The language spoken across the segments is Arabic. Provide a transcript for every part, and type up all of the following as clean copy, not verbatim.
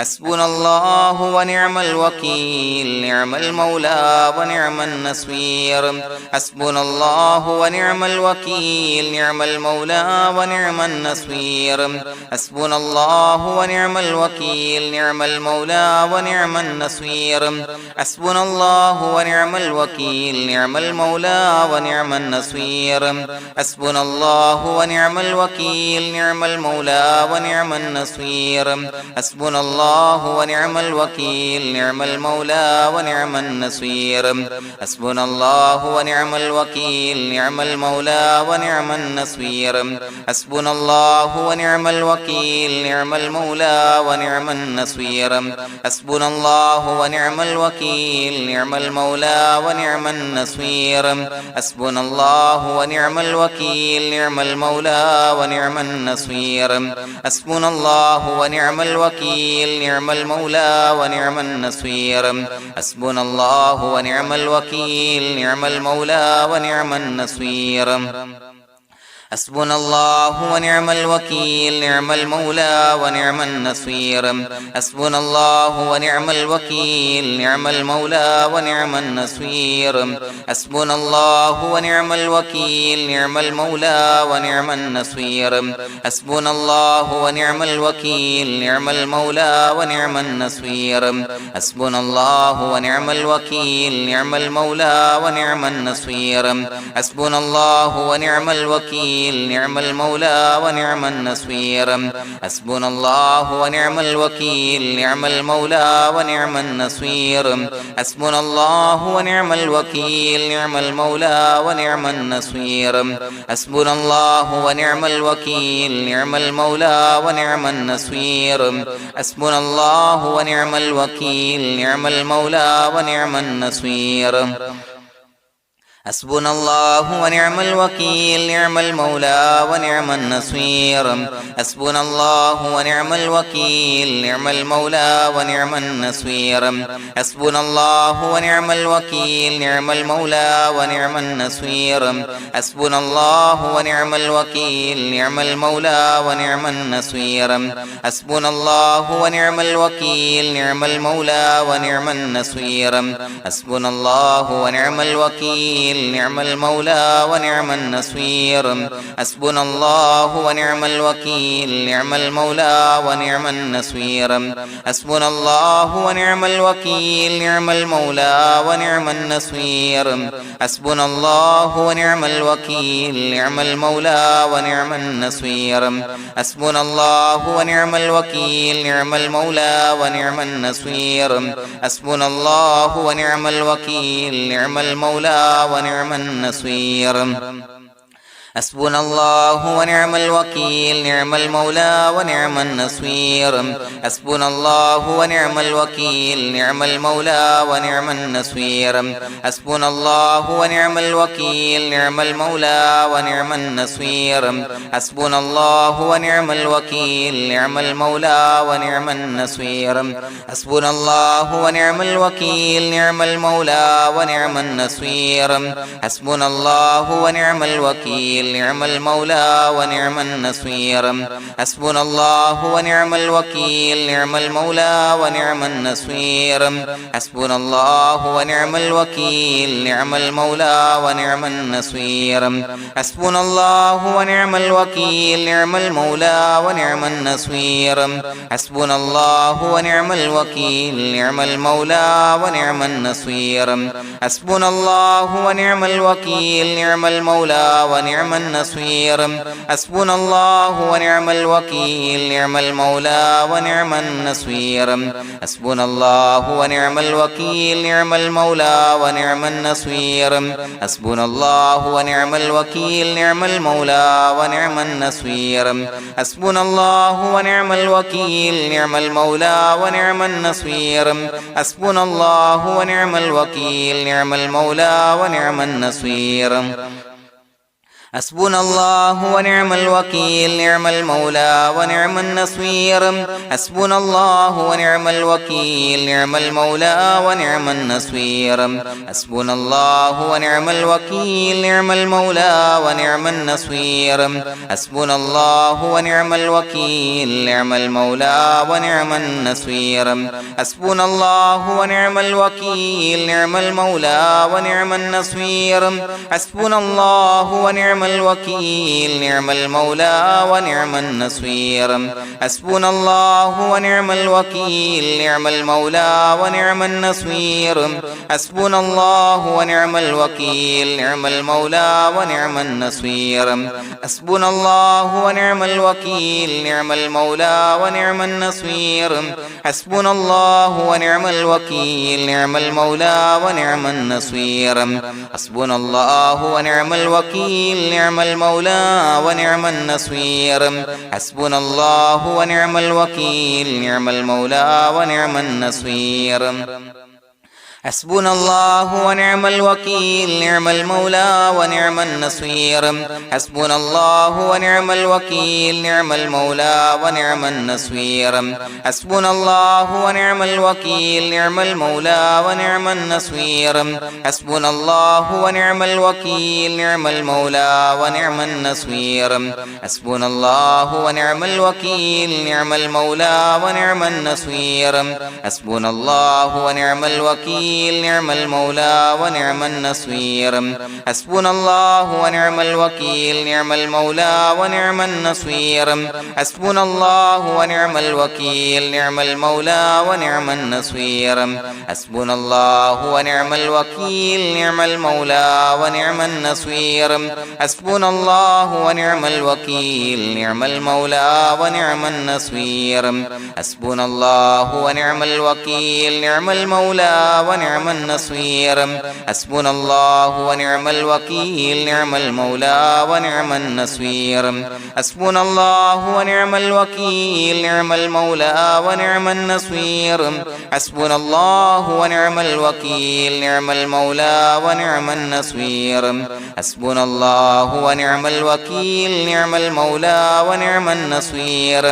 حسبنا الله ونعم الوكيل نعم المولى ونعم النصير حسبنا الله ونعم الوكيل نعم المولى ونعم النصير حسبنا الله ونعم الوكيل نعم المولى ونعم النصير حسبنا الله ونعم الوكيل نعم المولى ونعم النصير حسبنا الله ونعم الوكيل نعم المولى ونعم النصير حسبنا الله ونعم الوكيل نعم المولى ونعم النصير حسبنا الله ونعم الوكيل نعم المولى ونعم النصير حسبنا الله ونعم الوكيل نعم المولى ونعم النصير حسبنا الله ونعم الوكيل نعم المولى ونعم النصير حسبنا الله ونعم الوكيل نعم المولى ونعم النصير حسبنا الله ونعم الوكيل نعم المولى ونعم النصير حسبنا الله ونعم الوكيل نعم المولى ونعم النصير حسبنا الله ونعم الوكيل نعم المولى ونعم النصير حسبنا الله ونعم الوكيل نعم المولى ونعم النصير حسبنا الله ونعم الوكيل نعم المولى ونعم النصير حسبنا الله ونعم الوكيل نعم المولى ونعم النصير حسبنا الله ونعم الوكيل نعم المولى ونعم النصير حسبنا الله ونعم الوكيل نعم المولى ونعم النصير حسبنا الله ونعم الوكيل نعم المولى ونعم النصير حسبنا الله ونعم الوكيل نعم المولى ونعم النصير حسبنا الله ونعم الوكيل نعم المولى ونعم النصير حسبنا الله ونعم الوكيل نعم المولى ونعم النصير حسبنا الله ونعم الوكيل نعم المولى ونعم النصير حسبنا الله ونعم الوكيل نعم المولى ونعم النصير حسبنا الله ونعم الوكيل نعم المولى ونعم النصير حسبنا الله ونعم الوكيل نعم المولى ونعم النصير حسبنا الله ونعم الوكيل نعم المولى ونعم النصير حسبنا الله ونعم الوكيل نعم المولى ونعم النصير حسبنا الله ونعم الوكيل نعم المولى ونعم النصير حسبنا الله ونعم الوكيل نعم المولى ونعم النصير حسبنا الله ونعم الوكيل نعم المولى ونعم النصير حسبنا الله ونعم الوكيل نعم المولى ونعم النصير حسبنا الله ونعم الوكيل نعم المولى ونعم النصير حسبنا الله ونعم الوكيل نعم المولى ونعم النصير حسبنا الله ونعم الوكيل نعم المولى ونعم النصير حسبنا الله ونعم الوكيل نعم المولى ونعم النصير حسبنا الله ونعم الوكيل نعم المولى ونعم النصير حسبنا الله ونعم الوكيل نعم المولى ونعم النصير حسبنا الله ونعم الوكيل نعم المولى ونعم النصير حسبنا الله ونعم الوكيل نعم المولى ونعم النصير حسبنا الله ونعم الوكيل نعم المولى ونعم النصير حسبنا الله ونعم الوكيل نعم المولى ونعم النصير حسبنا الله ونعم الوكيل نعم المولى ونعم النصير حسبنا الله ونعم الوكيل نعم المولى ونعم النصير حسبنا الله ونعم الوكيل نعم المولى ونعم النصير حسبنا الله ونعم الوكيل نعم المولى ونعم النصير حسبنا الله ونعم الوكيل نعم المولى ونعم النصير حسبنا الله ونعم الوكيل نعم المولى ونعم النصير حسبنا الله ونعم الوكيل نعم المولى ونعم النصير حسبنا الله ونعم الوكيل نعم المولى ونعم النصير حسبنا الله ونعم الوكيل نعم المولى ونعم النصير حسبنا الله ونعم الوكيل نعم المولى ونعم النصير حسبنا الله ونعم الوكيل نعم المولى ونعم النصير حسبنا الله ونعم الوكيل نعم المولى ونعم النصير حسبنا الله ونعم الوكيل نعم المولى ونعم النصير حسبنا الله ونعم الوكيل نعم المولى ونعم النصير حسبنا الله ونعم الوكيل نعم المولى ونعم النصير حسبنا الله ونعم الوكيل نعم المولى ونعم النصير حسبنا الله ونعم الوكيل نعم المولى ونعم النصير حسبنا الله ونعم الوكيل نعم المولى ونعم النصير حسبنا الله ونعم الوكيل نعم المولى ونعم النصير حسبنا الله ونعم الوكيل نعم المولى ونعم النصير حسبنا الله ونعم الوكيل نعم المولى ونعم النصير حسبنا الله ونعم الوكيل نعم المولى ونعم النصير حسبنا الله ونعم الوكيل نعم المولى ونعم النصير حسبنا الله ونعم الوكيل نعم المولى ونعم النصير حسبنا الله ونعم الوكيل نعم المولى ونعم النصير حسبنا الله ونعم الوكيل نعم المولى ونعم النصير حسبنا الله ونعم الوكيل نعم المولى ونعم النصير حسبنا الله ونعم الوكيل نعم المولى ونعم النصير حسبنا الله ونعم الوكيل نعم المولى ونعم النصير حسبنا الله ونعم الوكيل نعم المولى ونعم النصير حسبنا الله ونعم الوكيل نعم المولى ونعم النصير حسبنا الله ونعم الوكيل نعم المولى ونعم النصير حسبنا الله ونعم الوكيل نعم المولى ونعم النصير حسبنا الله ونعم الوكيل نعم المولى ونعم النصير حسبنا الله ونعم الوكيل نعم المولى ونعم النصير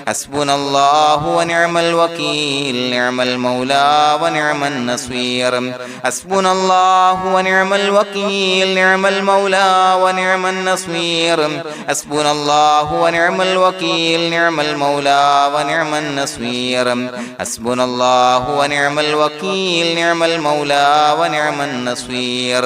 حسبنا الله ونعم الوكيل نعم المولى ونعم النصير حسبنا الله ونعم الوكيل نعم المولى ونعم النصير حسبنا الله ونعم الوكيل نعم المولى ونعم النصير حسبنا الله ونعم الوكيل نعم المولى ونعم النصير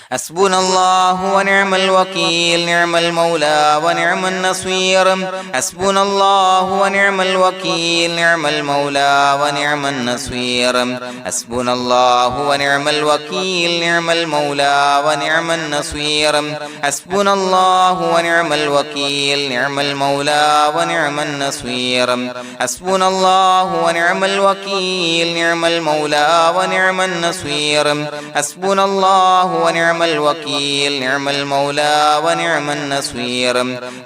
حسبنا الله ونعم الوكيل نعم المولى ونعم النصير حسبنا الله ونعم الوكيل نعم المولى ونعم النصير حسبنا الله ونعم الوكيل نعم المولى ونعم النصير حسبنا الله ونعم الوكيل نعم المولى ونعم النصير حسبنا الله ونعم الوكيل نعم المولى ونعم النصير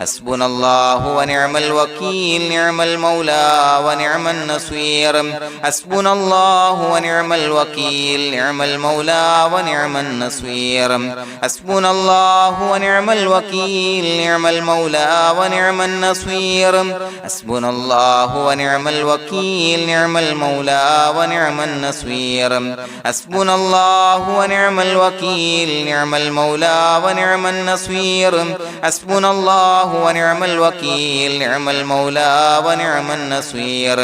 حسبنا الله ونعم الوكيل نعم المولى ونعم النصير حسبنا الله ونعم الوكيل نعم المولى ونعم النصير حسبنا الله ونعم الوكيل نعم المولى ونعم النصير حسبنا الله ونعم الوكيل نعم المولى ونعم النصير حسبنا الله ونعم الوكيل نعم المولى ونعم النصير حسبنا الله ونعم الوكيل نعم المولى ونعم النصير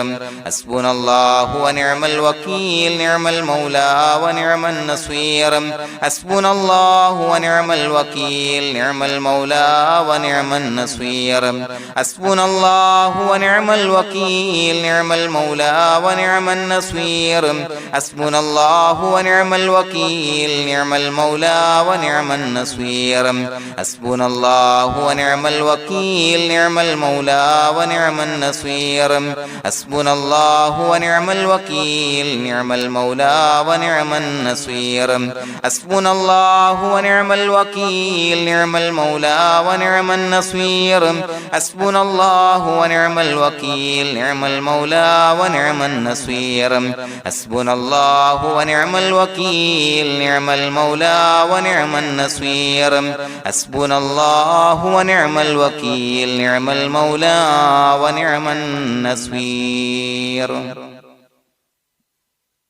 حسبنا الله ونعم الوكيل نعم المولى ونعم النصير حسبنا الله ونعم الوكيل نعم المولى ونعم النصير حسبنا الله ونعم الوكيل نعم المولى ونعم النصير حسبنا الله ونعم الوكيل نعم المولى ونعم النصير حسبنا الله ونعم الوكيل نعم المولى ونعم النصير حسبنا الله ونعم الوكيل نعم المولى ونعم النصير حسبنا الله ونعم الوكيل نعم المولى ونعم النصير حسبنا الله ونعم الوكيل نعم المولى ونعم النصير حسبنا الله ونعم الوكيل نعم المولى ونعم النصير حسبنا الله ونعم الوكيل نعم المولى ونعم النصير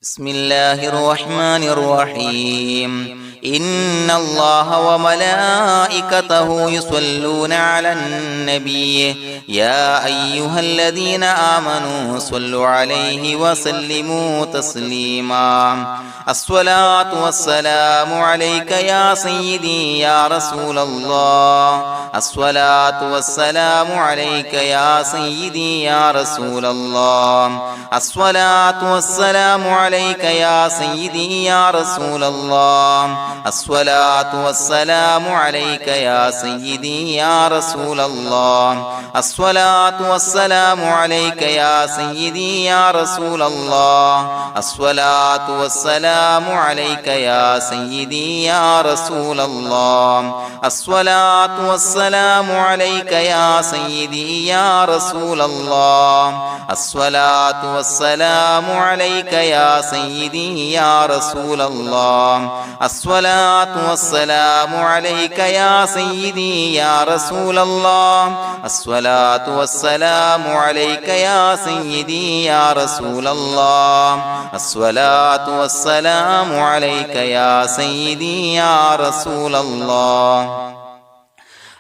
بسم الله الرحمن الرحيم إن الله وملائكته يصلون على النبي يا أيها الذين آمنوا صلوا عليه وسلموا تسليما الصلاة والسلام عليك يا سيدي يا رسول الله الصلاة والسلام عليك يا سيدي يا رسول الله الصلاة والسلام عليك يا سيدي يا رسول الله الصلاة والسلام عليك يا سيدي يا رسول الله الصلاة والسلام عليك يا سيدي يا رسول الله الصلاة والسلام عليك يا سيدي يا رسول الله الصلاة والسلام عليك يا سيدي يا رسول الله الصلاة والسلام عليك يا سيدي يا رسول الله الصلاة والسلام عليك يا سيدي يا رسول الله الصلاة والسلام عليك يا سيدي يا رسول الله الصلاة والسلام عليك يا سيدي يا رسول الله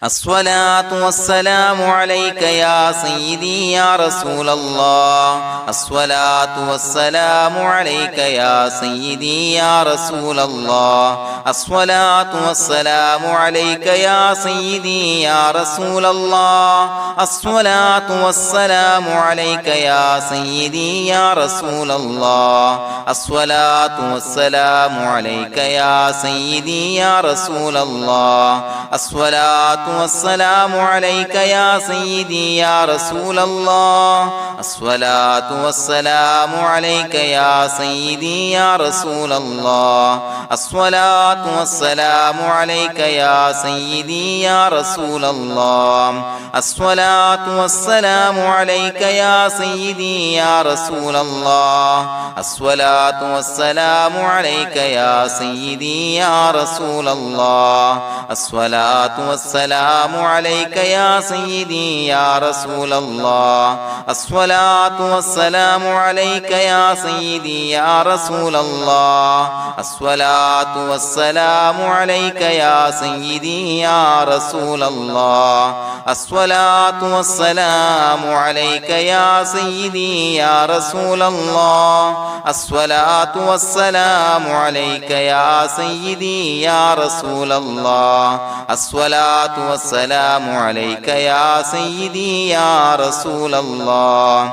الصلاة والسلام عليك يا سيدي يا رسول الله الصلاة والسلام عليك يا سيدي يا رسول الله الصلاة والسلام عليك يا سيدي يا رسول الله الصلاة والسلام عليك يا سيدي يا رسول الله الصلاة والسلام عليك يا سيدي يا رسول الله الصلاة والسلام عليك يا سيدي يا رسول الله الصلاة والسلام عليك يا سيدي يا رسول الله الصلاة والسلام عليك يا سيدي يا رسول الله الصلاة والسلام عليك يا سيدي يا رسول الله الصلاة والسلام عليك يا سيدي يا رسول الله الصلاة والسلام عليك يا سيدي يا رسول الله الصلاة والسلام عليك يا سيدي يا رسول الله الصلاة والسلام عليك يا سيدي يا رسول الله الصلاة والسلام عليك يا سيدي يا رسول الله الصلاة والسلام عليك يا سيدي يا رسول الله الصلاة والسلام عليك يا سيدي يا رسول الله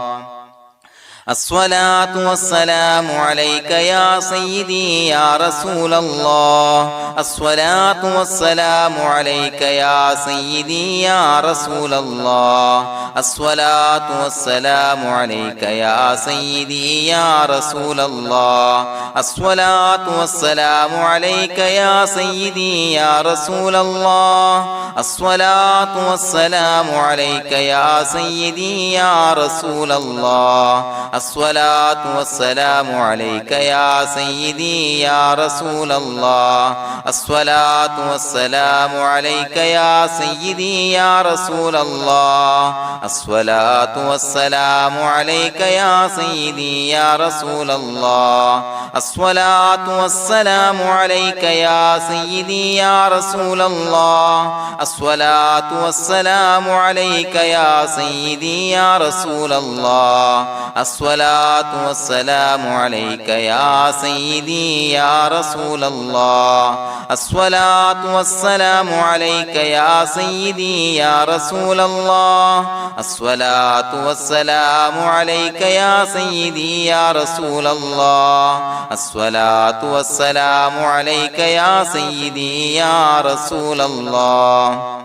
الصلاة والسلام عليك يا سيدي يا رسول الله الصلاة والسلام عليك يا سيدي يا رسول الله الصلاة والسلام عليك يا سيدي يا رسول الله الصلاة والسلام عليك يا سيدي يا رسول الله الصلاة والسلام عليك يا سيدي يا رسول الله الصلاة والسلام عليك يا سيدي يا رسول الله الصلاة والسلام عليك يا سيدي يا رسول الله الصلاة والسلام عليك يا سيدي يا رسول الله الصلاة والسلام عليك يا سيدي يا رسول الله الصلاة والسلام عليك يا سيدي يا رسول الله الصلاة والسلام عليك يا سيدي يا رسول الله الصلاة والسلام عليك يا سيدي يا رسول الله الصلاة والسلام عليك يا سيدي يا رسول الله الصلاة والسلام عليك يا سيدي يا رسول الله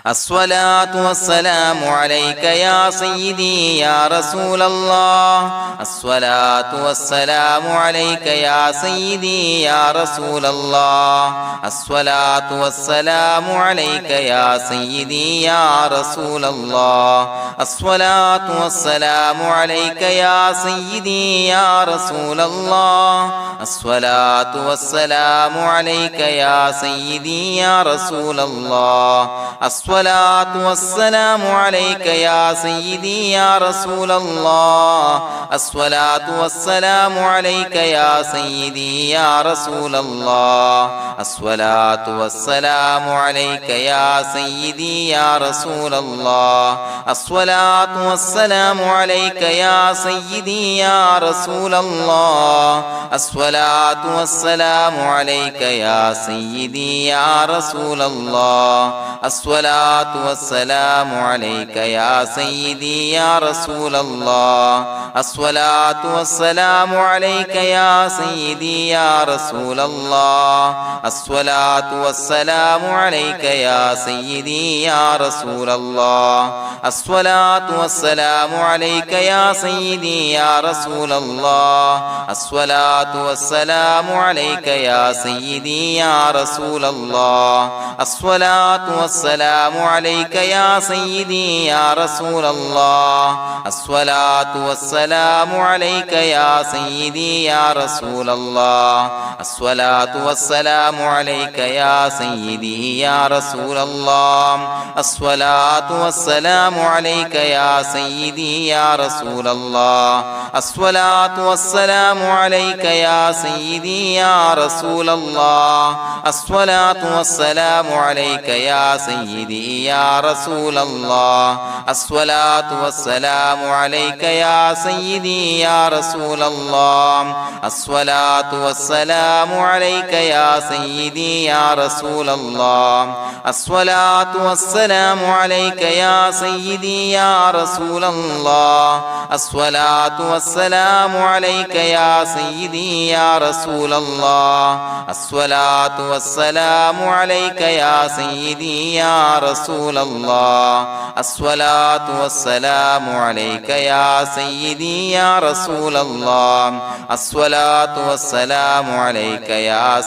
الصلاة والسلام عليك يا سيدي يا رسول الله الصلاة والسلام عليك يا سيدي يا رسول الله الصلاة والسلام عليك يا سيدي يا رسول الله الصلاة والسلام عليك يا سيدي يا رسول الله الصلاة والسلام عليك يا سيدي يا رسول الله الصلاة والسلام عليك يا سيدي يا رسول الله الصلاة والسلام عليك يا سيدي يا رسول الله الصلاة والسلام عليك يا سيدي يا رسول الله الصلاة والسلام عليك يا سيدي يا رسول الله الصلاة والسلام عليك يا سيدي يا رسول الله الصلاة والسلام عليك يا سيدي يا رسول الله الصلاة والسلام عليك يا سيدي يا رسول الله الصلاة والسلام عليك يا سيدي يا رسول الله الصلاة والسلام عليك يا سيدي يا رسول الله الصلاة والسلام عليك يا سيدي يا رسول الله الصلاة والسلام عليك يا سيدي يا رسول الله الصلاة والسلام عليك يا سيدي يا رسول الله الصلاة والسلام عليك يا سيدي يا رسول الله الصلاة والسلام عليك يا سيدي يا رسول الله الصلاة والسلام عليك يا سيدي يا رسول الله الصلاة والسلام عليك يا سيدي يا رسول الله الصلاة والسلام عليك يا سيدي يا رسول الله الصلاة والسلام عليك يا سيدي يا رسول الله الصلاة والسلام عليك يا سيدي يا رسول الله الصلاة والسلام عليك يا سيدي يا رسول الله الصلاة والسلام عليك يا سيدي يا رسول الله الصلاة والسلام عليك يا سيدي يا رسول الله الصلاة والسلام عليك يا سيدي يا رسول الله الصلاة والسلام عليك يا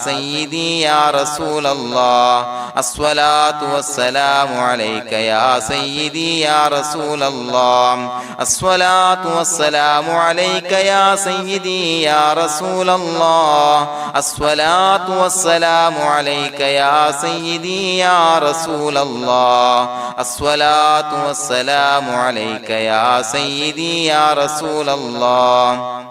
سيدي يا رسول الله الصلاة والسلام عليك يا سيدي يا رسول الله الصلاة والسلام عليك يا سيدي يا رسول الله الصلاة والسلام عليك يا سيدي يا رسول الله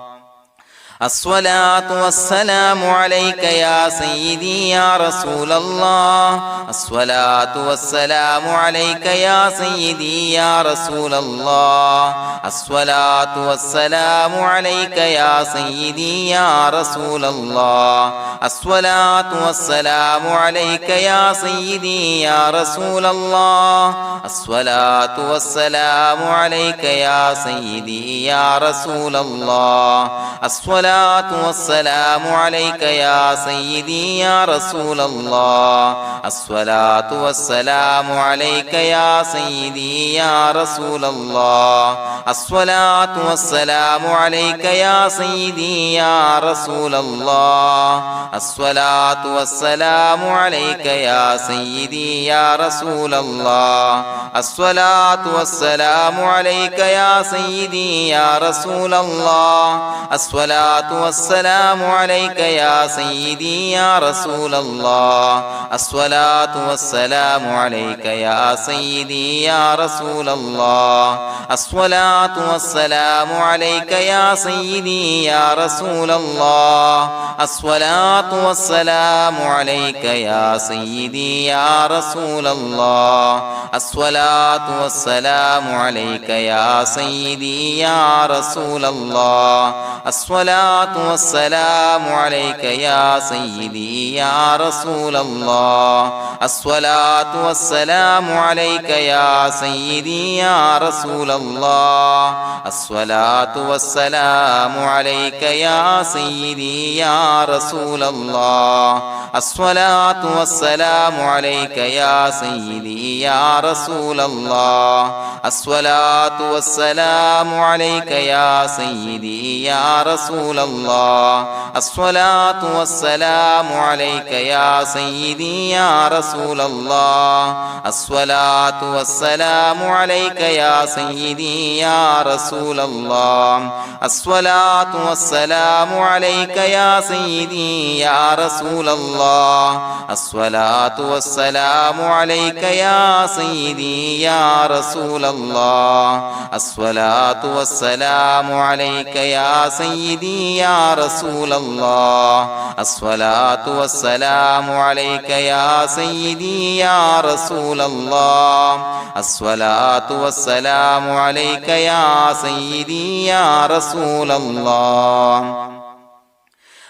الصلاة والسلام عليك يا سيدي يا رسول الله الصلاة والسلام عليك يا سيدي يا رسول الله الصلاة والسلام عليك يا سيدي يا رسول الله الصلاة والسلام عليك يا سيدي يا رسول الله الصلاة والسلام عليك يا سيدي يا رسول الله الصلاة والسلام عليك يا سيدي يا رسول الله الصلاة والسلام عليك يا سيدي يا رسول الله الصلاة والسلام عليك يا سيدي يا رسول الله الصلاة والسلام عليك يا سيدي يا رسول الله الصلاة والسلام عليك يا سيدي يا رسول الله الصلاة والسلام عليك يا سيدي يا رسول الله الصلاة والسلام عليك يا سيدي يا رسول الله الصلاة والسلام عليك يا سيدي يا رسول الله الصلاة والسلام عليك يا سيدي يا رسول الله الصلاة والسلام عليك يا سيدي يا رسول الله الصلاة الصلاة والسلام عليك يا سيدي يا رسول الله الصلاة والسلام عليك يا سيدي يا رسول الله الصلاة والسلام عليك يا سيدي يا رسول الله الصلاة والسلام عليك يا سيدي يا رسول الله الصلاة والسلام عليك يا سيدي يا رسول الله الصلاة والسلام عليك يا سيدي يا رسول الله الصلاة والسلام عليك يا سيدي يا رسول الله الصلاة والسلام عليك يا سيدي يا رسول الله الصلاة والسلام عليك يا سيدي يا رسول الله الصلاة والسلام عليك يا سيدي يا رسول الله الصلاة والسلام عليك يا سيدي يا رسول الله الصلاة والسلام عليك يا سيدي يا رسول الله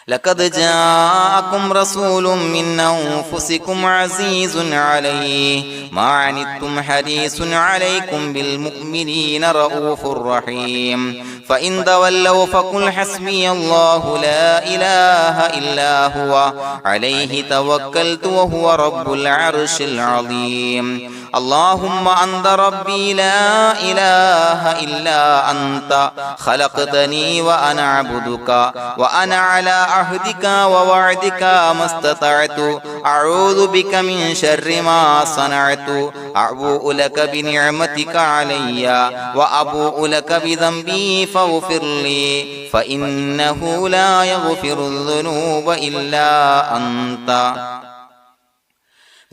لقد جاءكم رسول من أنفسكم عزيز عليه ما عنتم حريص عليكم بالمؤمنين رؤوف رحيم فإن تولوا فقل حسبي الله لا إله إلا هو عليه توكلت وهو رب العرش العظيم اللهم أنت ربي لا إله إلا أنت خلقتني وأنا عبدك وأنا على عهدك ووعدك ما استطعت أعوذ بك من شر ما صنعت أبوء لك بنعمتك علي وأبوء لك بذنبي فاغفر لي فإنه لا يغفر الذنوب إلا أنت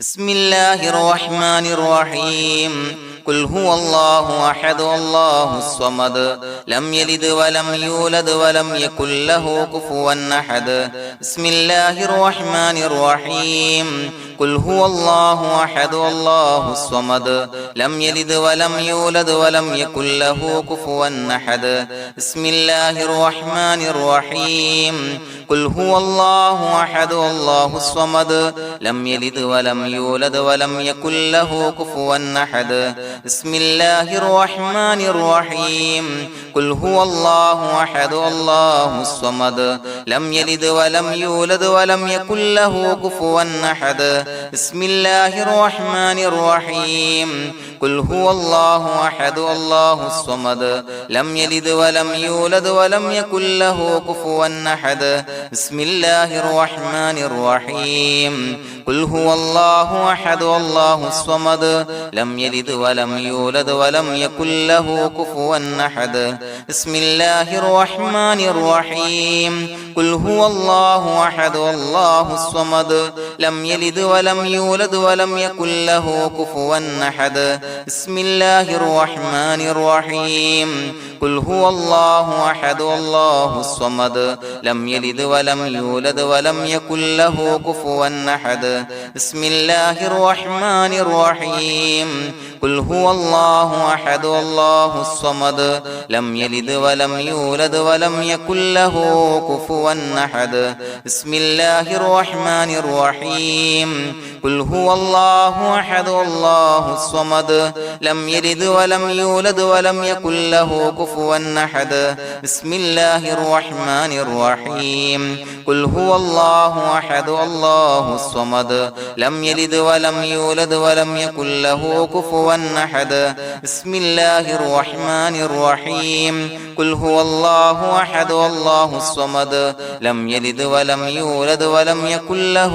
بسم الله الرحمن الرحيم قل هو الله أحد الله الصمد لم يلد ولم يولد ولم يكن له كفوا أحد بسم الله الرحمن الرحيم قل هو الله أحد الله الصمد لم يلد ولم يولد ولم يكن له كفوا أحد بسم الله الرحمن الرحيم قل هو الله أحد الله الصمد لم يلد ولم يولد ولم يكن له كفوا أحد بسم الله الرحمن الرحيم قل هو الله أحد الله الصمد لم يلد ولم يولد ولم يكن له كفوا أحد بسم الله الرحمن الرحيم قل هو الله أحد الله الصمد لم يلد ولم يولد ولم يكن له كفوا أحد بسم الله الرحمن الرحيم قل هو الله أحد الله الصمد لم يلد ولم يولد ولم يكن له كفوا أحد بسم الله الرحمن الرحيم قل هو الله أحد الله الصمد لم يلد ولم يولد ولم يكن له كفوا أحد بسم الله الرحمن الرحيم قل هو الله أحد الله الصمد لم يلد ولم يولد ولم يكن له كفوا أحد بسم الله الرحمن الرحيم قل هو الله أحد الله الصمد لم يلد ولم يولد ولم يكن له كفوا أحد بسم الله الرحمن الرحيم قل هو الله أحد الله الصمد لم يلد ولم يولد ولم يكن له كفوا أحد بسم الله الرحمن الرحيم قل هو الله أحد الله الصمد لم يلد ولم يولد ولم يكن له كفوا أحد بسم الله الرحمن الرحيم قل هو الله أحد الله الصمد لم يلد ولم يولد ولم يكن له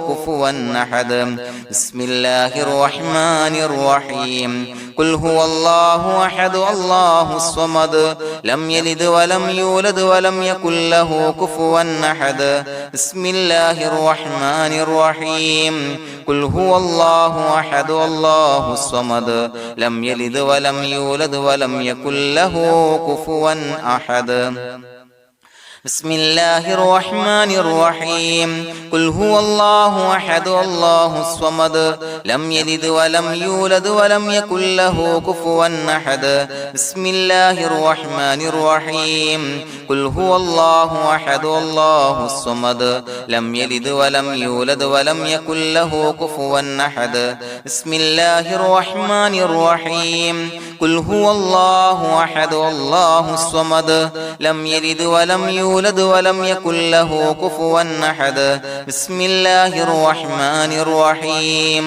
كفوا أحد بسم الله الرحمن الرحيم قل هو الله أحد الله الصمد لم يلد ولم يولد ولم يكن له كفوا أحد بسم الله الرحمن الرحيم قل هو الله أحد الله الصمد لم يلد ولم يولد ولم يكن له كفوا أحد بسم الله الرحمن الرحيم قل هو الله أحد الله الصمد لم يلد ولم يولد ولم يكن له كفوا أحد بسم الله الرحمن الرحيم قل هو الله أحد الله الصمد لم يلد ولم يولد ولم يكن له كفوا أحد بسم الله الرحمن الرحيم قل هو الله أحد الله الصمد لم يلد ولم يولد ولم يكن له كفوا أحد بسم الله الرحمن الرحيم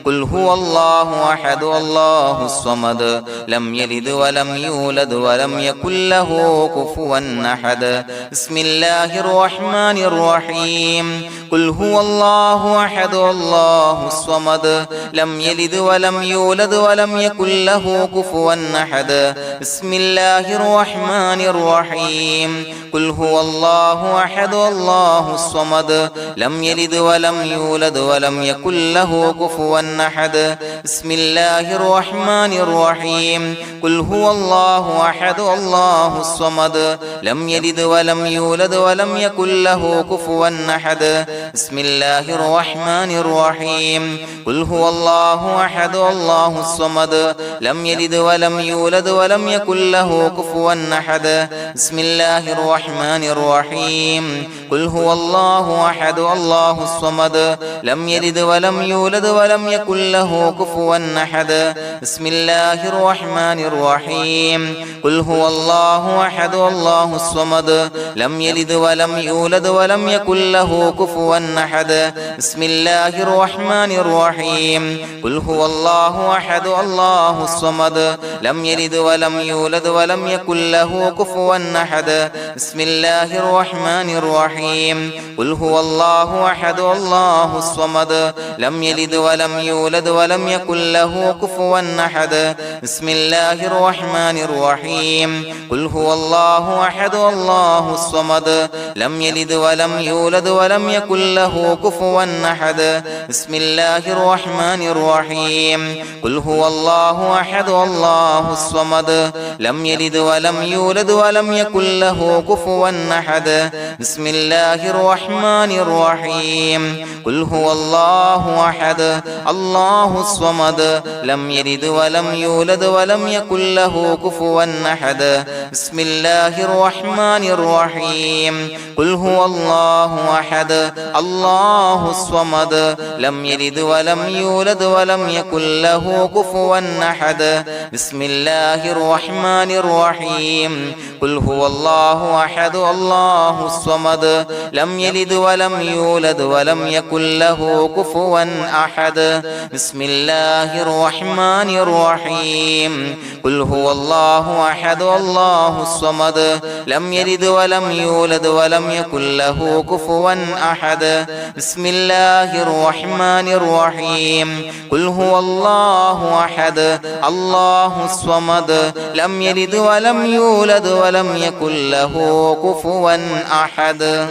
قل هو الله أحد الله الصمد لم يلد ولم يولد ولم يكن له كفوا أحد بسم الله الرحمن الرحيم قل هو الله أحد الله الصمد لم يلد ولم يولد ولم يكن له كفوا أحد بسم الله الرحمن الرحيم قل هو الله أحد الله الصمد لم يلد ولم يولد ولم يكن له كفوا أحد بسم الله الرحمن الرحيم قل هو الله أحد الله الصمد لم يلد ولم يولد ولم يكن له كفوا أحد بسم الله الرحمن الرحيم قل هو الله أحد الله الصمد لم يلد ولم يولد ولم يكن له كفوا أحد بسم الله الرحمن الرحيم قل هو الله أحد الله الصمد لم يلد ولم يولد ولم يكن له كفوا أحد بسم الله الرحمن الرحيم قل هو الله أحد الله الصمد لم يلد ولم يولد ولم يكن له كفوا أحد بسم الله الرحمن الرحيم قل هو الله أحد الله الصمد لم يلد ولم يولد ولم يكن له كفوا أحد بسم الله الرحمن الرحيم قل هو الله أحد الله الصمد لم يلد ولم يولد ولم يكن له كفوا أحد بسم الله الرحمن الرحيم قل هو الله أحد الله الصمد لم يلد ولم يولد ولم يكن له كفوا أحد بسم الله الرحمن الرحيم قل هو الله أحد الله الصمد لم يلد ولم يولد ولم يكن له كفوا أحد بسم الله الرحمن الرحيم قل هو الله أحد الله الصمد لم يلد ولم يولد ولم يكن له كفوا أحد بسم الله الرحمن الرحيم قل هو الله أحد الله الصمد لم يلد ولم يولد ولم يكن له كفوا أحد بسم الله الرحمن الرحيم قل هو الله أحد الله الصمد لم يلد ولم يولد ولم يكن له كفوا أحد بسم الله الرحمن الرحيم قل هو الله أحد الله الصمد لم يلد ولم يولد ولم يكن له كفوا أحد بسم الله الرحمن الرحيم قل هو الله أحد الله الصمد لم يلد ولم يولد ولم يكن له كفوا أحد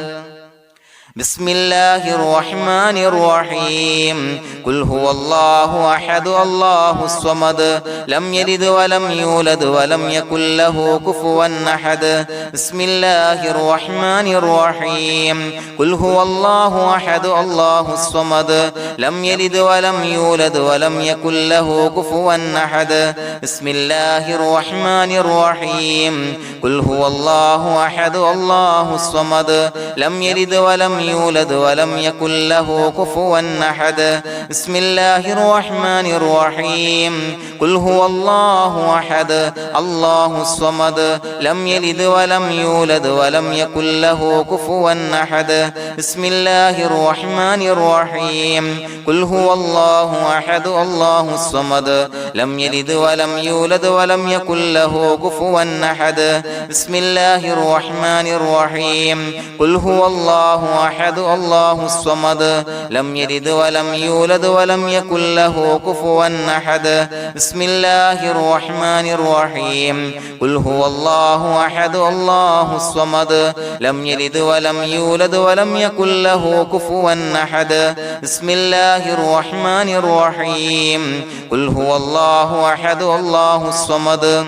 بسم الله الرحمن الرحيم قل هو الله أحد الله الصمد لم يلد ولم يولد ولم يكن له كفوا أحد بسم الله الرحمن الرحيم قل هو الله أحد الله الصمد لم يلد ولم يولد ولم يكن له كفوا أحد بسم الله الرحمن الرحيم قل هو الله أحد الله الصمد لم يلد ولم يولد ولم يكن له كفوا أحد بسم الله الرحمن الرحيم قل هو الله أحد الله الصمد لم يلد ولم يولد ولم يكن له كفوا أحد بسم الله الرحمن الرحيم قل هو الله أحد الله الصمد لم يلد ولم يولد ولم يكن له كفوا أحد بسم الله الرحمن الرحيم قل هو الله أحد الله الصمد لم يلد ولم يولد ولم يكن له كفوا أحد بسم الله الرحمن الرحيم قل هو الله أحد الله الصمد لم يلد ولم يولد ولم يكن له كفوا أحد بسم الله الرحمن الرحيم قل هو الله أحد الله الصمد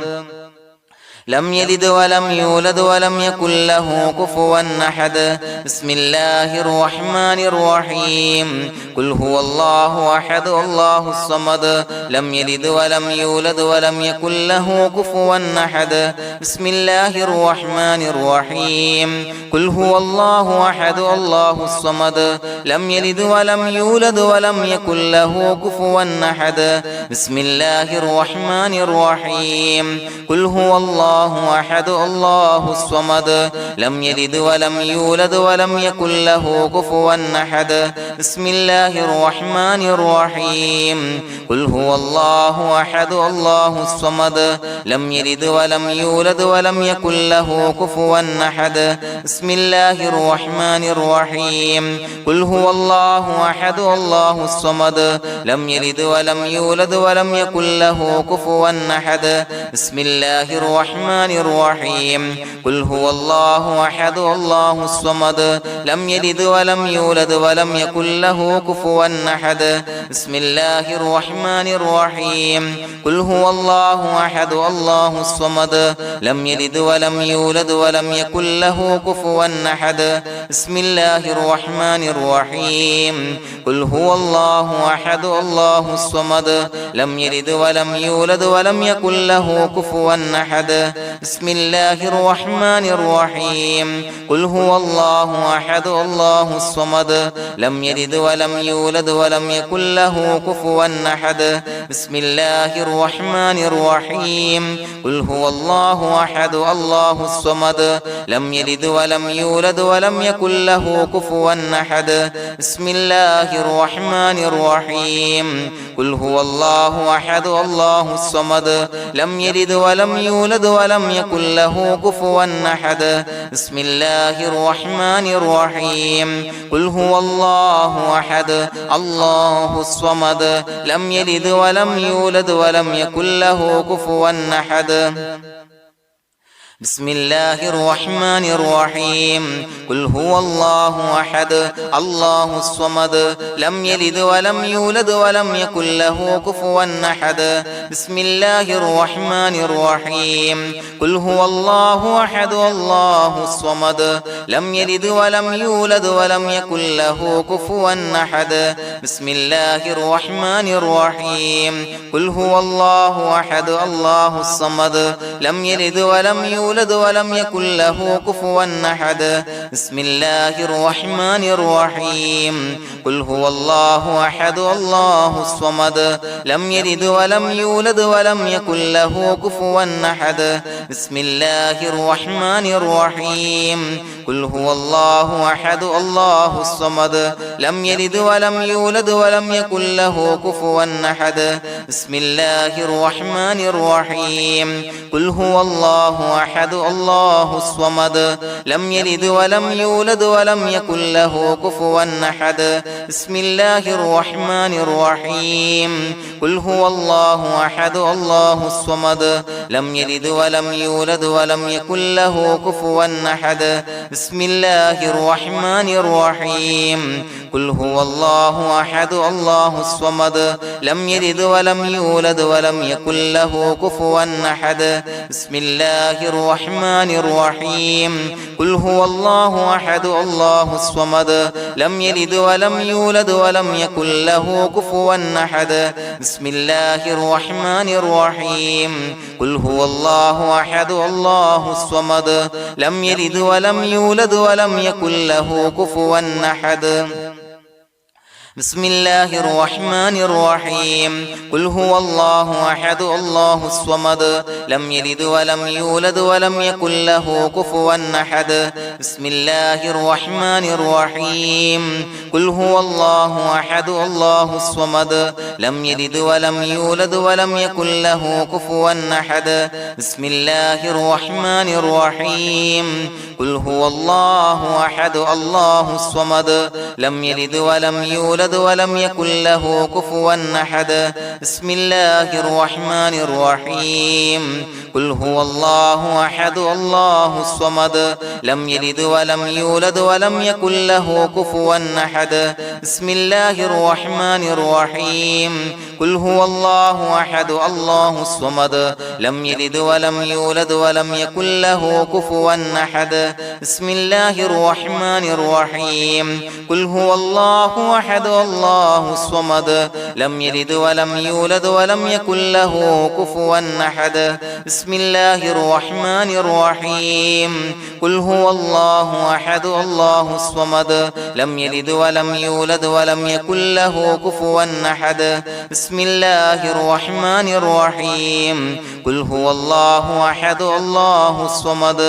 لم يلد ولم يولد ولم يكن له كفوا أحد بسم الله الرحمن الرحيم قل هو الله أحد الله الصمد لم يلد ولم يولد ولم يكن له كفوا أحد بسم الله الرحمن الرحيم قل هو الله أحد الله الصمد لم يلد ولم يولد ولم يكن له كفوا أحد بسم الله الرحمن الرحيم قل هو الله أحد الله الصمد لم يلد ولم يولد ولم يكن له كفوا أحد بسم الله الرحمن الرحيم قل هو الله أحد الله الصمد لم يلد ولم يولد ولم يكن له كفوا أحد بسم الله الرحمن الرحيم قل هو الله أحد الله الصمد لم يلد ولم يولد ولم يكن له كفوا أحد بسم الله الرحمن الرحيم قل هو الله أحد الله الصمد لم يلد ولم يولد ولم يكن له كفوا أحد بسم الله الرحمن الرحيم قل هو الله أحد الله الصمد لم يلد ولم يولد ولم يكن له كفوا أحد بسم الله الرحمن الرحيم قل هو الله أحد الله الصمد لم يلد ولم يولد ولم يكن له كفوا أحد بسم الله الرحمن الرحيم قل هو الله أحد الله الصمد لم يلد ولم يولد ولم يكن له كفوا أحد بسم الله الرحمن الرحيم قل هو الله أحد الله الصمد لم يلد ولم يولد ولم يكن له كفوا أحد بسم الله الرحمن الرحيم قل هو الله أحد الله الصمد لم يلد ولم يولد ولم يكن له كفوا أحد بسم الله الرحمن الرحيم قل هو الله أحد الله الصمد لم يلد ولم يولد ولم يكن له كفوا أحد بسم الله الرحمن الرحيم قل هو الله أحد الله الصمد لم يلد ولم يولد ولم يكن له كفوا أحد بسم الله الرحمن الرحيم قل هو الله أحد الله الصمد لم يلد ولم يولد ولم يكن له كفوا أحد بسم الله الرحمن الرحيم قل هو الله أحد الله الصمد لم يلد ولم يولد ولم يكن له كفوا أحد بسم الله الرحمن الرحيم قل هو الله أحد الله الصمد لم يلد ولم يولد ولم يكن له كفوا أحد بسم الله الرحمن الرحيم قل هو الله أحد الله الصمد لم يلد ولم يولد ولم يكن له كفوا أحد بسم الله الرحمن الرحيم قل هو الله أحد الله الصمد لم يلد ولم يولد ولم يكن له كفوا أحد بسم الله الرحمن الرحيم قل هو الله أحد الله الصمد لم يلد ولم يولد ولم يكن له كفوا أحد بسم الله الرحمن الرحيم قل هو الله أحد الله الصمد لم يلد ولم يولد ولم يكن له كفوا أحد بسم الله الرحمن الرحيم قل هو الله أحد الله الصمد لم يلد ولم يولد ولم يكن له كفوا أحد بسم الله الرحمن الرحيم قل هو الله أحد الله الصمد لم يلد ولم يولد ولم يكن له كفوا أحد بسم الله الرحمن الرحيم قل هو الله أحد الله الصمد لم يلد ولم يولد ولم يكن له كفوا أحد بسم الله الرحمن الرحيم قل هو الله أحد الله الصمد لم يلد ولم يولد ولم يكن له كفوا أحد بسم الله الرحمن الرحيم قل هو الله أحد الله الصمد لم يلد ولم يولد يولد ولم يكن له كفوا أحد بسم الله الرحمن الرحيم قل هو الله أحد الله الصمد لم يلد ولم يولد ولم يكن له كفوا أحد بسم الله الرحمن الرحيم قل هو الله أحد الله الصمد لم يلد ولم يولد ولم يكن له كفوا أحد بسم الله الرحمن الرحيم قل هو الله أحد الله الصمد لم يلد ولم يولد ولم يكن له كفوا أحد بسم الله الرحمن الرحيم قل هو الله أحد الله الصمد لم يلد ولم يولد ولم يكن له كفوا أحد بسم الله الرحمن الرحيم قل هو الله أحد الله الصمد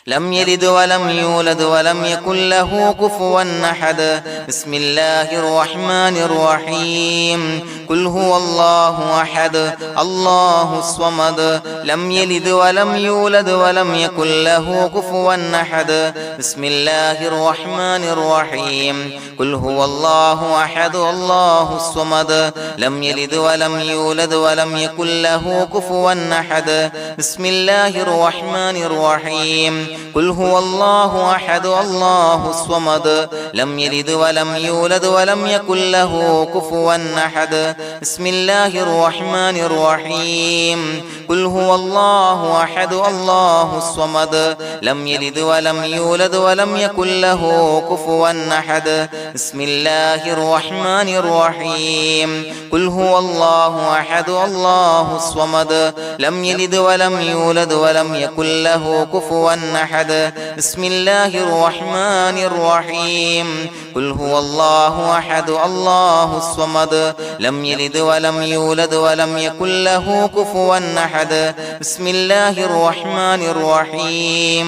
لم يلد ولم يولد ولم يكن له كفوا أحد بسم الله الرحمن الرحيم قل هو الله أحد الله الصمد لم يلد ولم يولد ولم يكن له كفوا أحد بسم الله الرحمن الرحيم قل هو الله أحد الله الصمد لم يلد ولم يولد ولم يكن له كفوا أحد بسم الله الرحمن الرحيم قل هو الله أحد الله الصمد لم يلد ولم يولد ولم يكن له كفوا أحد بسم الله الرحمن الرحيم قل هو الله أحد الله الصمد لم يلد ولم يولد ولم يكن له كفوا أحد بسم الله الرحمن الرحيم قل هو الله أحد الله الصمد لم يلد ولم يولد ولم يكن له كفوا أحد بسم الله الرحمن الرحيم قل هو الله أحد الله الصمد لم يلد ولم يولد ولم يكن له كفوا أحد بسم الله الرحمن الرحيم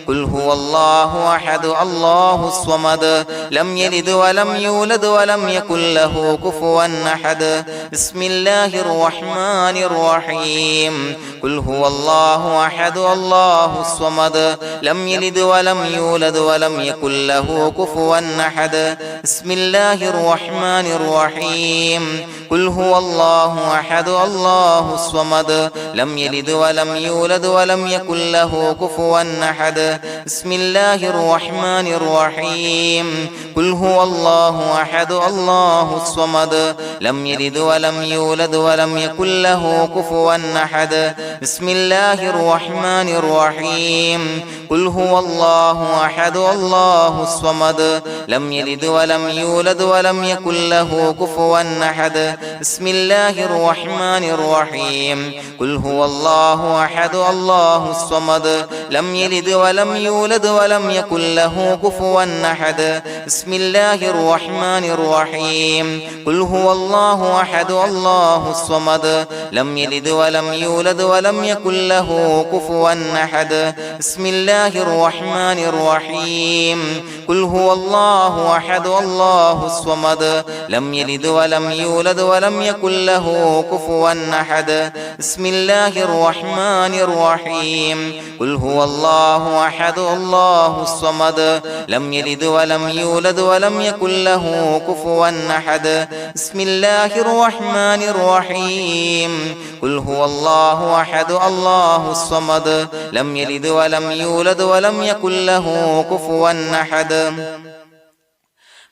قل هو الله أحد الله الصمد لم يلد ولم يولد ولم يكن له كفوا أحد بسم الله الرحمن الرحيم قل هو الله أحد الله الصمد لم يلد ولم يولد ولم يكن له كفوا أحد بسم الله الرحمن الرحيم قل هو الله أحد الله الصمد لم يلد ولم يولد ولم يكن له كفوا أحد بسم الله الرحمن الرحيم قل هو الله أحد الله الصمد لم يلد ولم يولد ولم يكن له كفوا أحد بسم الله الرحمن الرحيم قل هو الله أحد الله الصمد لم يلد ولم يولد ولم يكن له كفوا أحد بسم الله الرحمن الرحيم قل هو الله أحد الله الصمد لم يلد ولم يولد ولم يكن له كفوا أحد بسم الله الرحمن الرحيم قل هو الله أحد الله الصمد لم يلد ولم يولد ولم يكن له كفوا أحد بسم الله الرحمن الرحيم قل هو الله أحد الله الصمد لم يلد ولم يولد ولم يكن له كفوا أحد بسم الله الرحمن الرحيم قل هو الله أحد الله الصمد لم يلد ولم يولد ولم يكن له كفوا أحد بسم الله الرحمن الرحيم قل هو الله أحد الله الصمد لم يلد ولم يولد ولم يكن له كفوا أحد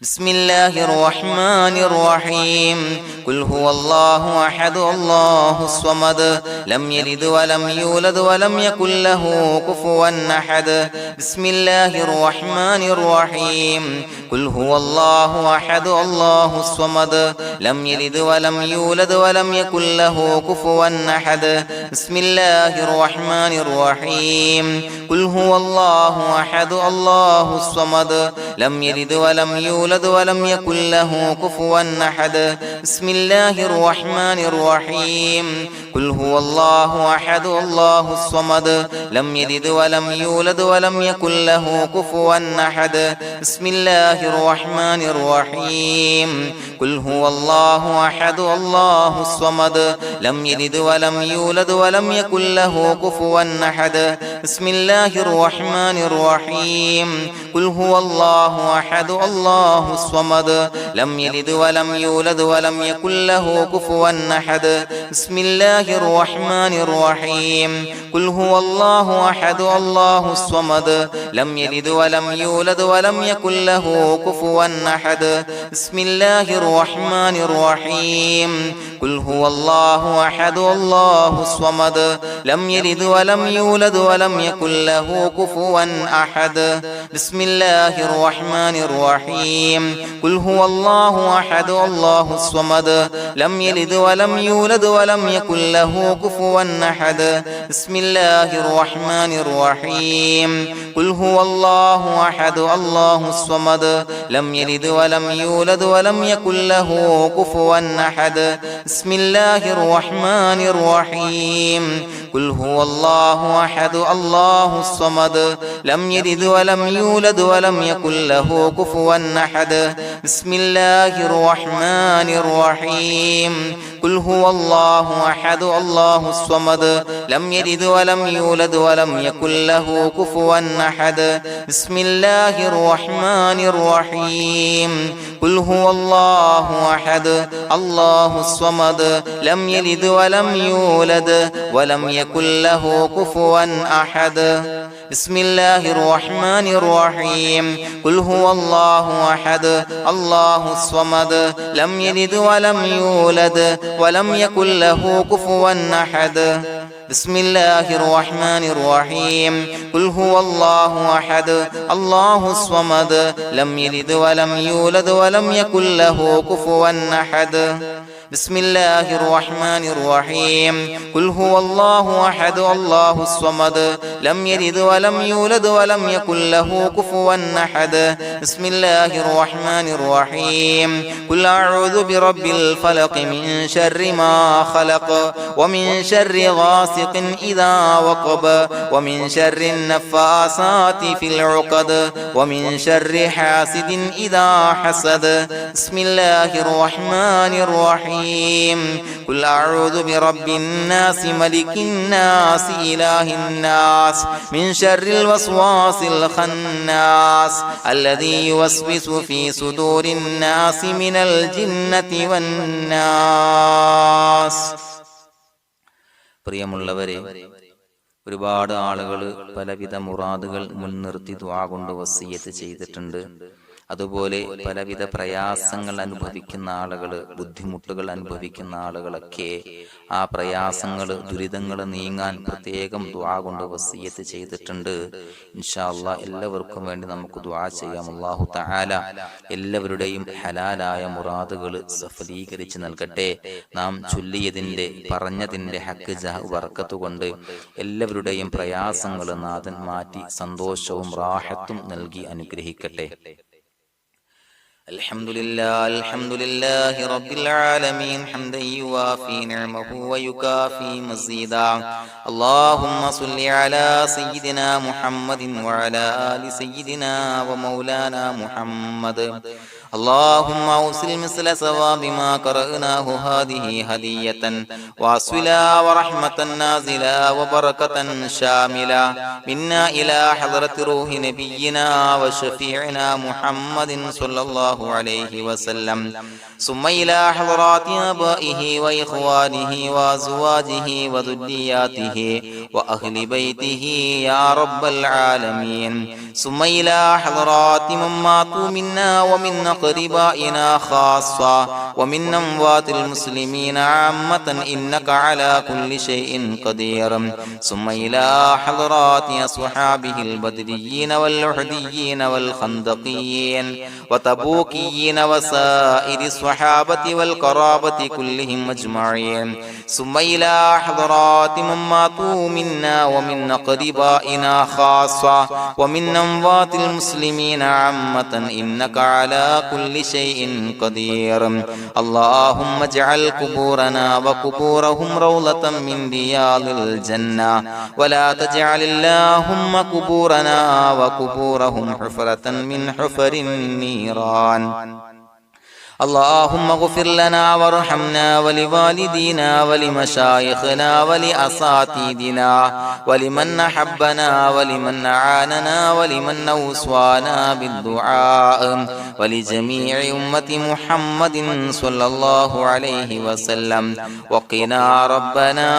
بسم الله الرحمن الرحيم قل هو الله أحد الله الصمد لم يلد ولم يولد ولم يكن له كفوا أحد بسم الله الرحمن الرحيم قل هو الله أحد الله الصمد لم يلد ولم يولد ولم يكن له كفوا أحد بسم الله الرحمن الرحيم قل هو الله أحد الله الصمد لم يلد ولم يولد ولم يكن له كفوا أحد بسم الله الرحمن الرحيم قل هو الله أحد الله الصمد لم يلد ولم يولد ولم يكن له كفوا أحد بسم الله الرحمن الرحيم قل هو الله أحد الله الصمد لم يلد ولم يولد ولم يكن له كفوا أحد بسم الله الرحمن الرحيم قل هو الله الله أحد الله الصمد لم يلد ولم يولد ولم يكن له كفوا أحد بسم الله الرحمن الرحيم قل هو الله أحد الله الصمد لم يلد ولم يولد ولم يكن له كفوا أحد بسم الله الرحمن الرحيم قل هو الله أحد الله الصمد لم يلد ولم يولد ولم يكن له كفوا أحد بسم الله الرحمن الرحيم قل هو الله أحد الله الصمد لم يلد ولم يولد ولم يكن له كفوا أحد بسم الله الرحمن الرحيم قل هو الله أحد الله الصمد لم يلد ولم يولد ولم يكن له كفوا أحد بسم الله الرحمن الرحيم قل هو الله أحد الله الصمد لم يلد ولم يولد ولم يكن له كفوا أحد بسم الله الرحمن الرحيم قل هو الله أحد الله الصمد لم يلد ولم يولد ولم يكن له كفوا أحد بسم الله الرحمن الرحيم قل هو الله أحد الله الصمد لم يلد ولم يولد ولم يكن له كفوا أحد بسم الله الرحمن الرحيم قل هو الله أحد الله الصمد لم يلد ولم يولد ولم يكن له كفوا أحد بسم الله الرحمن الرحيم قل هو الله أحد الله الصمد لم يلد ولم يولد ولم يكن له كفوا أحد بسم الله الرحمن الرحيم قل هو الله أحد الله الصمد لم يلد ولم يولد ولم يكن له كفوا أحد بسم الله الرحمن الرحيم قل أعوذ برب الفلق من شر ما خلق ومن شر غاسق إذا وقب ومن شر النفاثات في العقد ومن شر حاسد إذا حسد بسم الله الرحمن الرحيم قل أعوذ برب الناس ملك الناس إله الناس من شر الوسواس الخناس الذي يوسوس في صدور الناس من الجنة والناس. പ്രിയമുള്ളവരെ, ഒരുപാട് ആളുകൾ പലവിധ മുറാദുകൾ മുൻനിർത്തി ദുആ കൊണ്ട് വസിയ്യത്ത് ചെയ്തിട്ടുണ്ട്. അതുപോലെ പലവിധ പ്രയാസങ്ങൾ അനുഭവിക്കുന്ന ആളുകൾ, ബുദ്ധിമുട്ടുകൾ അനുഭവിക്കുന്ന ആളുകളൊക്കെ ആ പ്രയാസങ്ങൾ, ദുരിതങ്ങൾ നീങ്ങാൻ പ്രത്യേകം ദുആ കൊണ്ട് വസിയ്യത്ത് ചെയ്തിട്ടുണ്ട്. ഇൻഷാ അല്ലാഹ് എല്ലാവർക്കും വേണ്ടി നമുക്ക് ദുആ ചെയ്യാം. അല്ലാഹു തആല എല്ലാവരുടെയും ഹലാലായ മുറാദുകൾ സഫലീകരിച്ച് നൽകട്ടെ. നാം ചൊല്ലിയതിന്റെ, പറഞ്ഞതിന്റെ ഹക്ക് ജാഹ് ബർക്കത്ത് കൊണ്ട് എല്ലാവരുടെയും പ്രയാസങ്ങൾ നാഥൻ മാറ്റി സന്തോഷവും റാഹത്തും നൽകി അനുഗ്രഹിക്കട്ടെ. الحمد لله رب العالمين حمدا يوافي نعمه ويكافي مزيدا. اللهم صل على سيدنا محمد وعلى آل سيدنا ومولانا محمد. اللهم أوصل مثل ثواب ما قرأناه هذه هدية واصلا ورحمة نازلا وبركة شاملة منا إلى حضرة روح نبينا وشفيعنا محمد صلى الله عليه وسلم، ثم إلى حضرات آبائه وإخوانه وأزواجه وذرياته وأهل بيته يا رب العالمين، ثم إلى حضرات من ماتوا منا ومن أقربائنا خاصة ومن أموات المسلمين عامة إنك على كل شيء قدير، ثم إلى حضرات أصحابه البدريين والأحديين والخندقيين وتبوكيين وسائر الصحابة والقرابة كلهم أجمعين، ثم إلى حضرات من ماتوا منا ومن أقربائنا خاصة ومن أموات المسلمين عامة إنك على كل شيء قدير. اللهم اجعل قبورنا وقبورهم روضة من رياض الجنة، ولا تجعل اللهم قبورنا وقبورهم حفرة من حفر النيران. اللهم اغفر لنا وارحمنا ولوالدينا ولمشايخنا ولأساتذتنا ولمن أحبنا ولمن أعاننا ولمن أوصانا بالدعاء ولجميع أمة محمد صلى الله عليه وسلم وقنا ربنا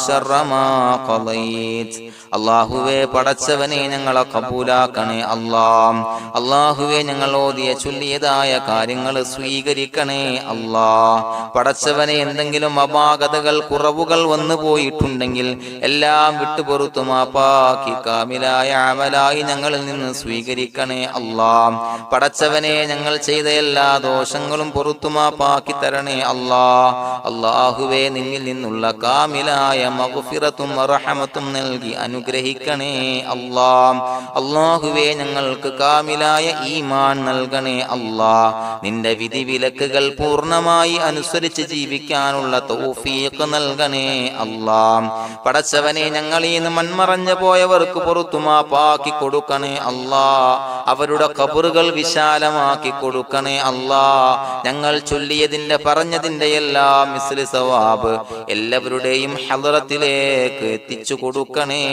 شر ما قضيت. അള്ളാഹുവേ പടച്ചവനെ ഞങ്ങളെ കബൂലാക്കണേ അല്ലാഹ്. അള്ളാഹുവേ ഞങ്ങൾ ഓതിയ ചൊല്ലിയതായ കാര്യങ്ങൾ സ്വീകരിക്കണേ അല്ലാഹ്. പടച്ചവനെ എന്തെങ്കിലും അപാകതകൾ കുറവുകൾ വന്നു പോയിട്ടുണ്ടെങ്കിൽ എല്ലാം വിട്ടുപൊറുത്തു മാപ്പാക്കി കാമിലായ അമലായി ഞങ്ങളിൽ നിന്ന് സ്വീകരിക്കണേ അല്ലാഹ്. പടച്ചവനെ ഞങ്ങൾ ചെയ്ത എല്ലാ ദോഷങ്ങളും പൊറുത്തു മാപ്പാക്കി തരണേ അല്ലാഹ്. അള്ളാഹുവേ നിന്നിൽ നിന്നുള്ള കാമിലായ മഗ്ഫിറത്തും റഹമത്തും നൽകി അനുഗ്രഹിക്കണേ അല്ലാഹ്. അല്ലാഹുവേ ഞങ്ങൾക്ക് കാമിലായ ഈമാൻ നൽകണേ അല്ലാഹ്. നിന്റെ വിധി വിലക്കുകൾ പൂർണ്ണമായി അനുസരിച്ച് ജീവിക്കാനുള്ള തൗഫീഖ് നൽകണേ അല്ലാഹ്. പടച്ചവനെ ഞങ്ങളിൽ നിന്ന് മൺമറഞ്ഞു പോയവർക്ക് പുറത്തു മാപ്പാക്കി കൊടുക്കണേ അല്ലാഹ്. അവരുടെ ഖബറുകൾ വിശാലമാക്കി കൊടുക്കണേ അല്ലാഹ്. ഞങ്ങൾ ചൊല്ലിയതിന്റെ പറഞ്ഞതിന്റെ എല്ലാം മിസ്ലി സവാബ് എല്ലാവരുടെയും ഹളറത്തിലേക്ക് എത്തിച്ചു കൊടുക്കണേ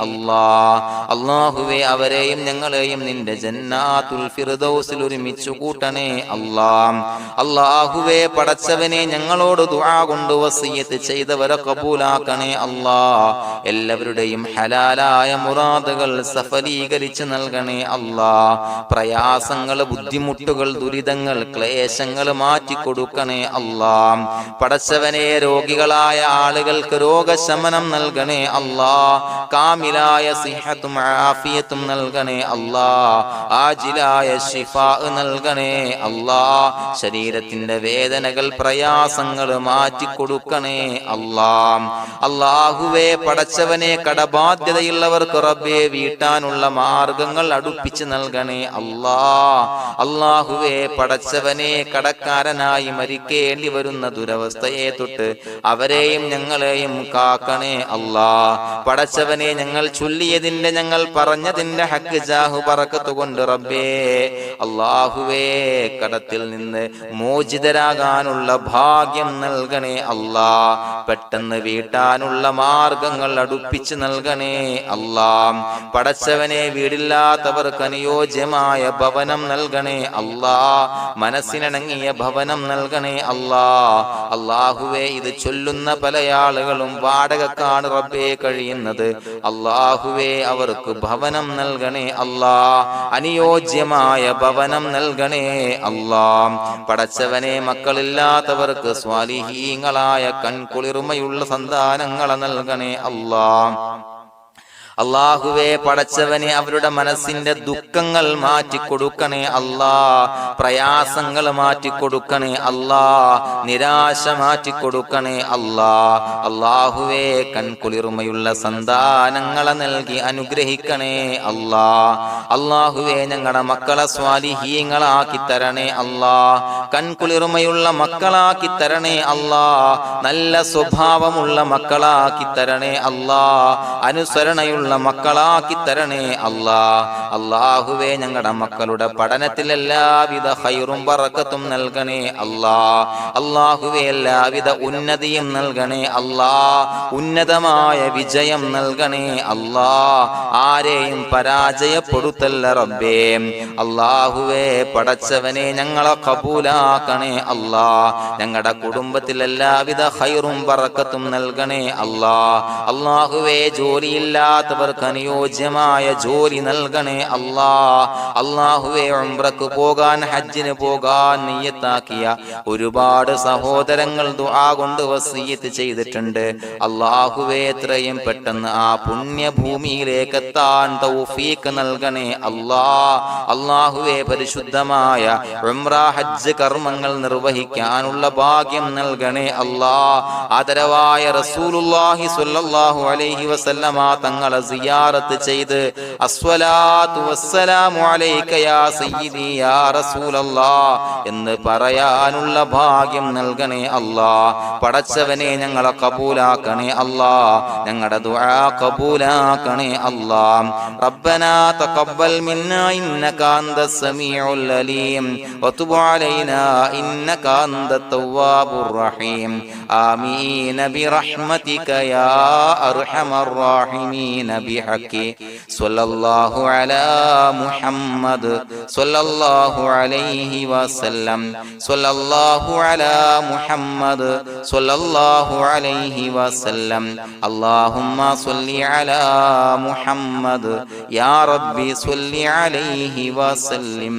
അല്ലാഹ്. അല്ലാഹുവേ അവരെയും ഞങ്ങളെയും നിന്റെ ജന്നാത്തുൽ ഫിർദൗസിൽ ഒരുമിച്ചു കൂട്ടണേ അല്ലാഹ്. അല്ലാഹുവേ പടച്ചവനെ ഞങ്ങളോട് ദുആ കൊണ്ട് വസിയത്ത് ചെയ്തവരെ കബൂലാക്കണേ അല്ലാഹ്. എല്ലാവരുടെയും ഹലാലായ മുറാദുകൾ സഫലീകരിച്ച് നൽകണേ അല്ലാഹ്. പ്രയാസങ്ങൾ, ബുദ്ധിമുട്ടുകൾ, ദുരിതങ്ങൾ, ക്ലേശങ്ങൾ മാറ്റിക്കൊടുക്കണേ അല്ലാഹ്. പടച്ചവനെ രോഗികളായ ആളുകൾക്ക് രോഗശമനം നൽകണേ അല്ലാഹ്. കാമിലായ സിഹത്തും ആഫിയത്തും നൽകണേ അല്ലാഹ്. ആജിലായ ശിഫാ നൽകണേ അല്ലാഹ്. ശരീരത്തിന്റെ വേദനകൾ, പ്രയാസങ്ങൾ മാറ്റിക്കൊടുക്കണേ അല്ലാഹ്. അല്ലാഹുവേ പടച്ചവനെ കടബാധ്യതയുള്ളവർക്ക് റബ്ബേ വീട്ടാനുള്ള മാർഗങ്ങൾ അടുപ്പിച്ച് നൽകണേ അല്ലാഹ്. അല്ലാഹുവേ പടച്ചവനെ കടക്കാരനായി മരിക്കേണ്ടി വരുന്ന ദുരവസ്ഥയെ തൊട്ട് അവരെയും ഞങ്ങളെയും കാക്കണേ അല്ലാഹ്. പടച്ചവനെ ഞങ്ങൾ ചൊല്ലിയതിന്റെ, ഞങ്ങൾ പറഞ്ഞതിന്റെ ഹക്ക് ജാഹു ബറക്കത്ത് കൊണ്ട് റബ്ബേ അല്ലാഹുവേ കടത്തിൽ നിന്ന് മോചിതരാകാനുള്ള ഭാഗ്യം നൽകണേ അല്ലാഹ്. പെട്ടെന്ന് വീട്ടാനുള്ള മാർഗങ്ങൾ അടുപ്പിച്ച് നൽകണേ അല്ലാഹ്. പടച്ചവനെ വീടില്ലാത്തവർക്ക് അനുയോജ്യമായ ഭവനം നൽകണേ അല്ലാഹ്. മനസ്സിനിണങ്ങിയ ഭവനം നൽകണേ അല്ലാഹ്. അല്ലാഹുവേ ഇത് ചൊല്ലുന്ന പല ആളുകളും വാടകക്കാണ് റബ്ബേ കഴിയുന്നത്. അല്ലാഹുവേ അവർക്ക് ഭവനം നൽകണേ അല്ലാഹ്. അനുയോജ്യമായ ഭവനം നൽകണേ അല്ലാഹ്. പടച്ചവനെ മക്കളില്ലാത്തവർക്ക് സ്വാലിഹീങ്ങളായ കൺകുളിർമയുള്ള സന്താനങ്ങളെ നൽകണേ അല്ലാഹ്. അല്ലാഹുവേ പടച്ചവനെ അവരുടെ മനസ്സിന്റെ ദുഃഖങ്ങൾ മാറ്റിക്കൊടുക്കണേ അല്ലാഹ്. പ്രയാസങ്ങൾ മാറ്റിക്കൊടുക്കണേ അല്ലാഹ്. നിരാശ മാറ്റിക്കൊടുക്കണേ അല്ലാഹ്. അല്ലാഹുവേ കൺകുളിർമയുള്ള സന്താനങ്ങളെ നൽകി അനുഗ്രഹിക്കണേ അല്ലാഹ്. അല്ലാഹുവേ ഞങ്ങളുടെ മക്കളെ സ്വാലിഹീങ്ങളാക്കി തരണേ അല്ലാഹ്. കൺകുളിർമയുള്ള മക്കളാക്കി തരണേ അല്ലാഹ്. നല്ല സ്വഭാവമുള്ള മക്കളാക്കി തരണേ അല്ലാഹ്. അനുസരണയുള്ള മക്കളാക്കി തരണേ അല്ലാഹ്. അല്ലാഹുവേ ഞങ്ങളുടെ മക്കളുടെ പഠനത്തിൽ എല്ലാവിധ ഖൈറും ബറക്കത്തും നൽകണേ അല്ലാഹ്. അല്ലാഹുവേ എല്ലാവിധ ഉന്നതിയും നൽകണേ അല്ലാഹ്. ഉന്നതമായ വിജയം നൽകണേ അല്ലാഹ്. ആരെയും പരാജയപ്പെടുത്തല്ല റബ്ബേ. അല്ലാഹുവേ പടച്ചവനെ ഞങ്ങളെ കബൂലാക്കണേ അല്ലാഹ്. ഞങ്ങളുടെ കുടുംബത്തിൽ എല്ലാവിധ ഖൈറും ബറക്കത്തും നൽകണേ അല്ലാഹ്. അല്ലാഹുവേ ജോലിയില്ലാത്ത അനുയോജ്യമായ ജോലി നൽകണേ അല്ലാഹ്. അല്ലാഹുവേ ഉംറക്ക് പോകാൻ, ഹജ്ജിന് പോകാൻ നിയ്യത്താക്കിയ ഒരുപാട് സഹോദരങ്ങൾ ദുആ കൊണ്ട് വസിയത്ത് ചെയ്തിട്ടുണ്ട്. അല്ലാഹുവേ എത്രയും പെട്ടെന്ന് ആ പുണ്യഭൂമിയിലേക്ക് എത്താൻ തൗഫീഖ് നൽകണേ അല്ലാഹ്. അല്ലാഹുവേ പരിശുദ്ധമായ ഉംറ ഹജ്ജ് കർമ്മങ്ങൾ നിർവഹിക്കാനുള്ള ഭാഗ്യം നൽകണേ അല്ലാഹ്. ആദരവായ റസൂലുള്ളാഹി സ്വല്ലല്ലാഹു അലൈഹി വസല്ലമ തങ്ങളെ സിയാറത്ത് ചെയ്ത് അസ്സലാത്തു വസ്സലാമു അലൈക യാ സയ്യിദി യാ റസൂലല്ലാഹ് എന്ന് പറയാനുള്ള ഭാഗ്യം നൽകണേ അല്ലാഹ്. പടച്ചവനെ ഞങ്ങളെ കബൂലാക്കണേ അല്ലാഹ്, ഞങ്ങളുടെ ദുആ കബൂലാക്കണേ അല്ലാഹ്. റബ്ബനാ തഖബ്ബൽ മിന്നാ ഇന്നക അന്തസ് സമീഉൽ അലീം വതുബ് അലൈനാ ഇന്നക അന്തത് തവ്വാബുർ റഹീം. ആമീൻ ബിറഹ്മതിക യാ അർഹമർ റഹീമീൻ ബിഹഖി സ്വല്ലല്ലാഹു അലാ മുഹമ്മദ് സ്വല്ലല്ലാഹു അലൈഹി വസല്ലം സ്വല്ലല്ലാഹു അലാ മുഹമ്മദ് സ്വല്ലല്ലാഹു അലൈഹി വസല്ലം. അല്ലാഹുമ്മ സ്വല്ലി അലാ മുഹമ്മദ് യാ റബ്ബി സ്വല്ലി അലൈഹി വസല്ലം.